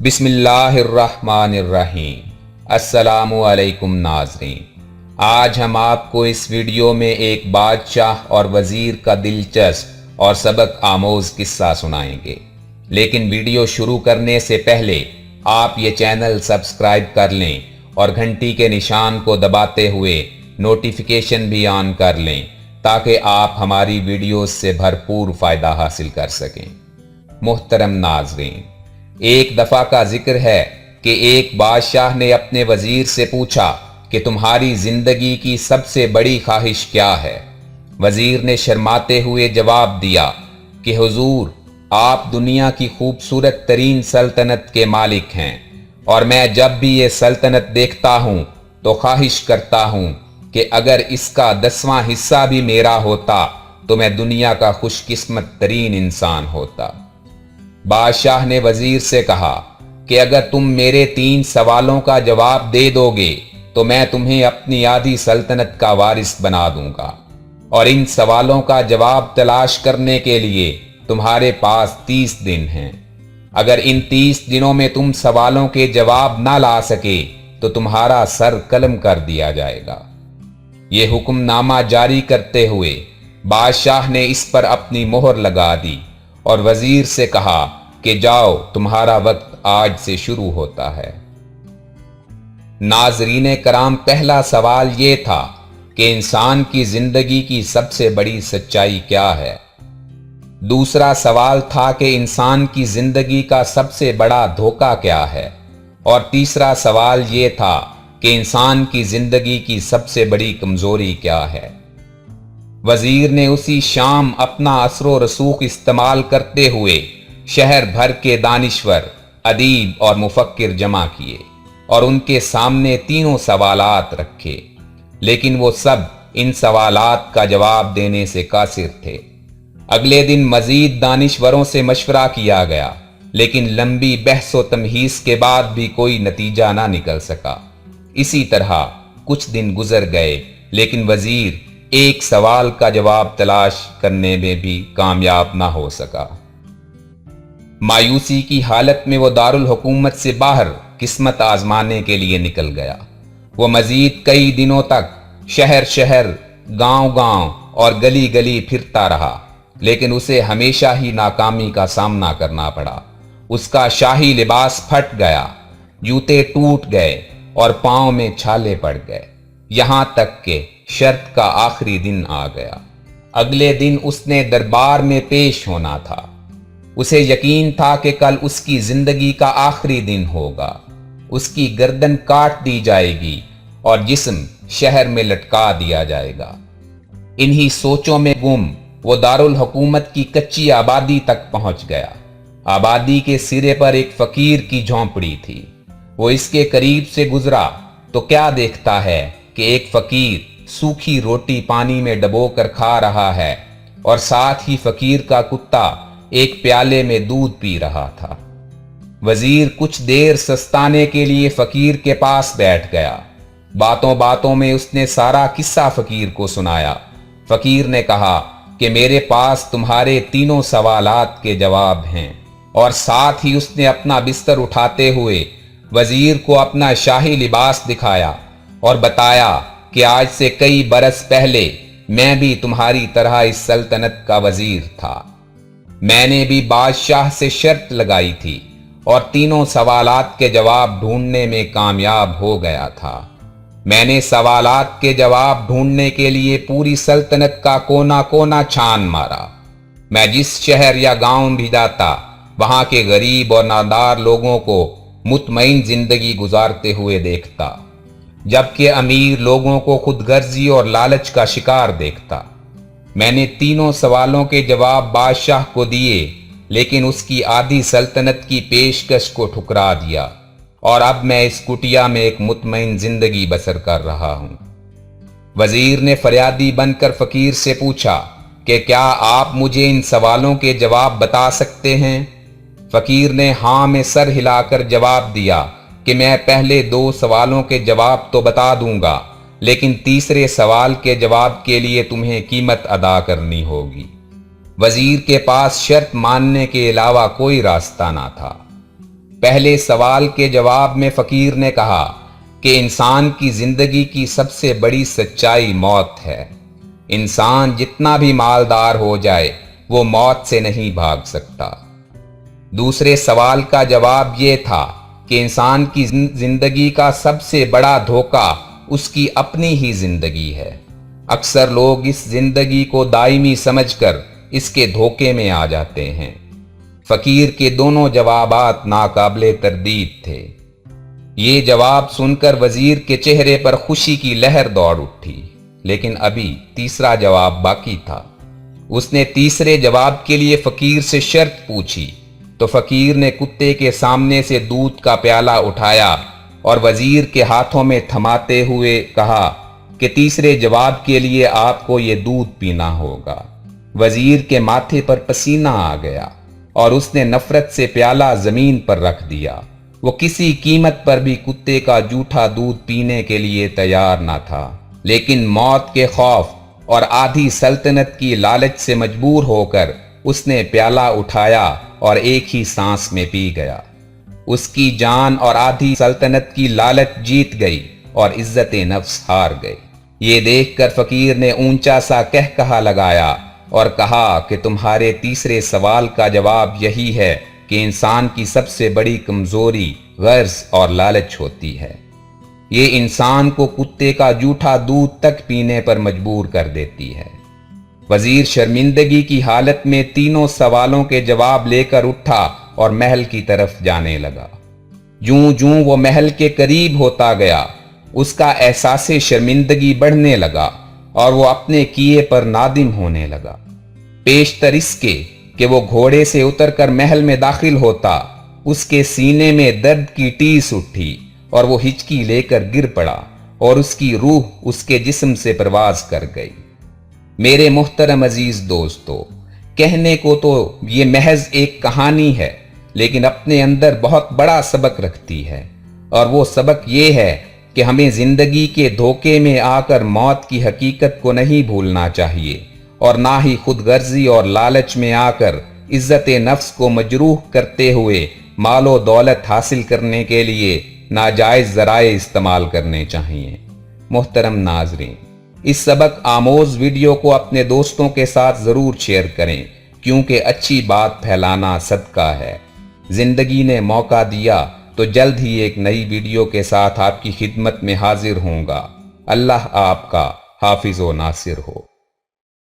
بسم اللہ الرحمن الرحیم۔ السلام علیکم ناظرین، آج ہم آپ کو اس ویڈیو میں ایک بادشاہ اور وزیر کا دلچسپ اور سبق آموز قصہ سنائیں گے، لیکن ویڈیو شروع کرنے سے پہلے آپ یہ چینل سبسکرائب کر لیں اور گھنٹی کے نشان کو دباتے ہوئے نوٹیفیکیشن بھی آن کر لیں تاکہ آپ ہماری ویڈیوز سے بھرپور فائدہ حاصل کر سکیں۔ محترم ناظرین، ایک دفعہ کا ذکر ہے کہ ایک بادشاہ نے اپنے وزیر سے پوچھا کہ تمہاری زندگی کی سب سے بڑی خواہش کیا ہے؟ وزیر نے شرماتے ہوئے جواب دیا کہ حضور، آپ دنیا کی خوبصورت ترین سلطنت کے مالک ہیں، اور میں جب بھی یہ سلطنت دیکھتا ہوں تو خواہش کرتا ہوں کہ اگر اس کا 10واں حصہ بھی میرا ہوتا تو میں دنیا کا خوش قسمت ترین انسان ہوتا۔ بادشاہ نے وزیر سے کہا کہ اگر تم میرے 3 سوالوں کا جواب دے دو گے تو میں تمہیں اپنی آدھی سلطنت کا وارث بنا دوں گا، اور ان سوالوں کا جواب تلاش کرنے کے لیے تمہارے پاس 30 دن ہیں۔ اگر ان 30 دنوں میں تم سوالوں کے جواب نہ لا سکے تو تمہارا سر قلم کر دیا جائے گا۔ یہ حکم نامہ جاری کرتے ہوئے بادشاہ نے اس پر اپنی مہر لگا دی اور وزیر سے کہا کہ جاؤ، تمہارا وقت آج سے شروع ہوتا ہے۔ ناظرین کرام، پہلا سوال یہ تھا کہ انسان کی زندگی کی سب سے بڑی سچائی کیا ہے؟ دوسرا سوال تھا کہ انسان کی زندگی کا سب سے بڑا دھوکہ کیا ہے؟ اور تیسرا سوال یہ تھا کہ انسان کی زندگی کی سب سے بڑی کمزوری کیا ہے؟ وزیر نے اسی شام اپنا اثر و رسوخ استعمال کرتے ہوئے شہر بھر کے دانشور، ادیب اور مفکر جمع کیے اور ان کے سامنے تینوں سوالات رکھے، لیکن وہ سب ان سوالات کا جواب دینے سے قاصر تھے۔ اگلے دن مزید دانشوروں سے مشورہ کیا گیا، لیکن لمبی بحث و تمہیز کے بعد بھی کوئی نتیجہ نہ نکل سکا۔ اسی طرح کچھ دن گزر گئے، لیکن وزیر ایک سوال کا جواب تلاش کرنے میں بھی کامیاب نہ ہو سکا۔ مایوسی کی حالت میں وہ دارالحکومت سے باہر قسمت آزمانے کے لیے نکل گیا۔ وہ مزید کئی دنوں تک شہر شہر، گاؤں گاؤں اور گلی گلی پھرتا رہا، لیکن اسے ہمیشہ ہی ناکامی کا سامنا کرنا پڑا۔ اس کا شاہی لباس پھٹ گیا، جوتے ٹوٹ گئے اور پاؤں میں چھالے پڑ گئے، یہاں تک کہ شرط کا آخری دن آ گیا۔ اگلے دن اس نے دربار میں پیش ہونا تھا۔ اسے یقین تھا کہ کل اس کی زندگی کا آخری دن ہوگا۔ اس کی گردن کاٹ دی جائے گی اور جسم شہر میں لٹکا دیا جائے گا۔ انہی سوچوں میں گم وہ دارالحکومت کی کچی آبادی تک پہنچ گیا۔ آبادی کے سرے پر ایک فقیر کی جھونپڑی تھی۔ وہ اس کے قریب سے گزرا تو کیا دیکھتا ہے کہ ایک فقیر سوکھی روٹی پانی میں ڈبو کر کھا رہا ہے، اور ساتھ ہی فقیر کا کتا ایک پیالے میں دودھ پی رہا تھا۔ وزیر کچھ دیر سستانے کے لیے فقیر کے پاس بیٹھ گیا۔ باتوں باتوں میں اس نے سارا قصہ فقیر کو سنایا۔ فقیر نے کہا کہ میرے پاس تمہارے تینوں سوالات کے جواب ہیں، اور ساتھ ہی اس نے اپنا بستر اٹھاتے ہوئے وزیر کو اپنا شاہی لباس دکھایا اور بتایا کہ آج سے کئی برس پہلے میں بھی تمہاری طرح اس سلطنت کا وزیر تھا۔ میں نے بھی بادشاہ سے شرط لگائی تھی اور تینوں سوالات کے جواب ڈھونڈنے میں کامیاب ہو گیا تھا۔ میں نے سوالات کے جواب ڈھونڈنے کے لیے پوری سلطنت کا کونا کونا چھان مارا۔ میں جس شہر یا گاؤں بھی جاتا، وہاں کے غریب اور نادار لوگوں کو مطمئن زندگی گزارتے ہوئے دیکھتا، جبکہ امیر لوگوں کو خود غرضی اور لالچ کا شکار دیکھتا۔ میں نے تینوں سوالوں کے جواب بادشاہ کو دیے، لیکن اس کی آدھی سلطنت کی پیشکش کو ٹھکرا دیا، اور اب میں اس کٹیا میں ایک مطمئن زندگی بسر کر رہا ہوں۔ وزیر نے فریادی بن کر فقیر سے پوچھا کہ کیا آپ مجھے ان سوالوں کے جواب بتا سکتے ہیں؟ فقیر نے ہاں میں سر ہلا کر جواب دیا کہ میں پہلے 2 سوالوں کے جواب تو بتا دوں گا، لیکن تیسرے سوال کے جواب کے لیے تمہیں قیمت ادا کرنی ہوگی۔ وزیر کے پاس شرط ماننے کے علاوہ کوئی راستہ نہ تھا۔ پہلے سوال کے جواب میں فقیر نے کہا کہ انسان کی زندگی کی سب سے بڑی سچائی موت ہے۔ انسان جتنا بھی مالدار ہو جائے وہ موت سے نہیں بھاگ سکتا۔ دوسرے سوال کا جواب یہ تھا کہ انسان کی زندگی کا سب سے بڑا دھوکہ اس کی اپنی ہی زندگی ہے۔ اکثر لوگ اس زندگی کو دائمی سمجھ کر اس کے دھوکے میں آ جاتے ہیں۔ فقیر کے دونوں جوابات ناقابل تردید تھے۔ یہ جواب سن کر وزیر کے چہرے پر خوشی کی لہر دوڑ اٹھی، لیکن ابھی تیسرا جواب باقی تھا۔ اس نے تیسرے جواب کے لیے فقیر سے شرط پوچھی تو فقیر نے کتے کے سامنے سے دودھ کا پیالہ اٹھایا اور وزیر کے ہاتھوں میں تھماتے ہوئے کہا کہ تیسرے جواب کے لیے آپ کو یہ دودھ پینا ہوگا۔ وزیر کے ماتھے پر پسینہ آ گیا اور اس نے نفرت سے پیالہ زمین پر رکھ دیا۔ وہ کسی قیمت پر بھی کتے کا جھوٹا دودھ پینے کے لیے تیار نہ تھا، لیکن موت کے خوف اور آدھی سلطنت کی لالچ سے مجبور ہو کر اس نے پیالہ اٹھایا اور ایک ہی سانس میں پی گیا۔ اس کی جان اور آدھی سلطنت کی لالچ جیت گئی اور عزت نفس ہار گئی۔ یہ دیکھ کر فقیر نے اونچا سا کہکہا لگایا اور کہا کہ تمہارے تیسرے سوال کا جواب یہی ہے کہ انسان کی سب سے بڑی کمزوری غرض اور لالچ ہوتی ہے۔ یہ انسان کو کتے کا جھوٹا دودھ تک پینے پر مجبور کر دیتی ہے۔ وزیر شرمندگی کی حالت میں تینوں سوالوں کے جواب لے کر اٹھا اور محل کی طرف جانے لگا۔ جوں جوں وہ محل کے قریب ہوتا گیا، اس کا احساس شرمندگی بڑھنے لگا اور وہ اپنے کیے پر نادم ہونے لگا۔ پیشتر اس کے کہ وہ گھوڑے سے اتر کر محل میں داخل ہوتا، اس کے سینے میں درد کی ٹیس اٹھی اور وہ ہچکی لے کر گر پڑا اور اس کی روح اس کے جسم سے پرواز کر گئی۔ میرے محترم عزیز دوستو، کہنے کو تو یہ محض ایک کہانی ہے، لیکن اپنے اندر بہت بڑا سبق رکھتی ہے، اور وہ سبق یہ ہے کہ ہمیں زندگی کے دھوکے میں آ کر موت کی حقیقت کو نہیں بھولنا چاہیے، اور نہ ہی خود غرضی اور لالچ میں آ کر عزت نفس کو مجروح کرتے ہوئے مال و دولت حاصل کرنے کے لیے ناجائز ذرائع استعمال کرنے چاہیے۔ محترم ناظرین، اس سبق آموز ویڈیو کو اپنے دوستوں کے ساتھ ضرور شیئر کریں، کیونکہ اچھی بات پھیلانا صدقہ ہے۔ زندگی نے موقع دیا تو جلد ہی ایک نئی ویڈیو کے ساتھ آپ کی خدمت میں حاضر ہوں گا۔ اللہ آپ کا حافظ و ناصر ہو۔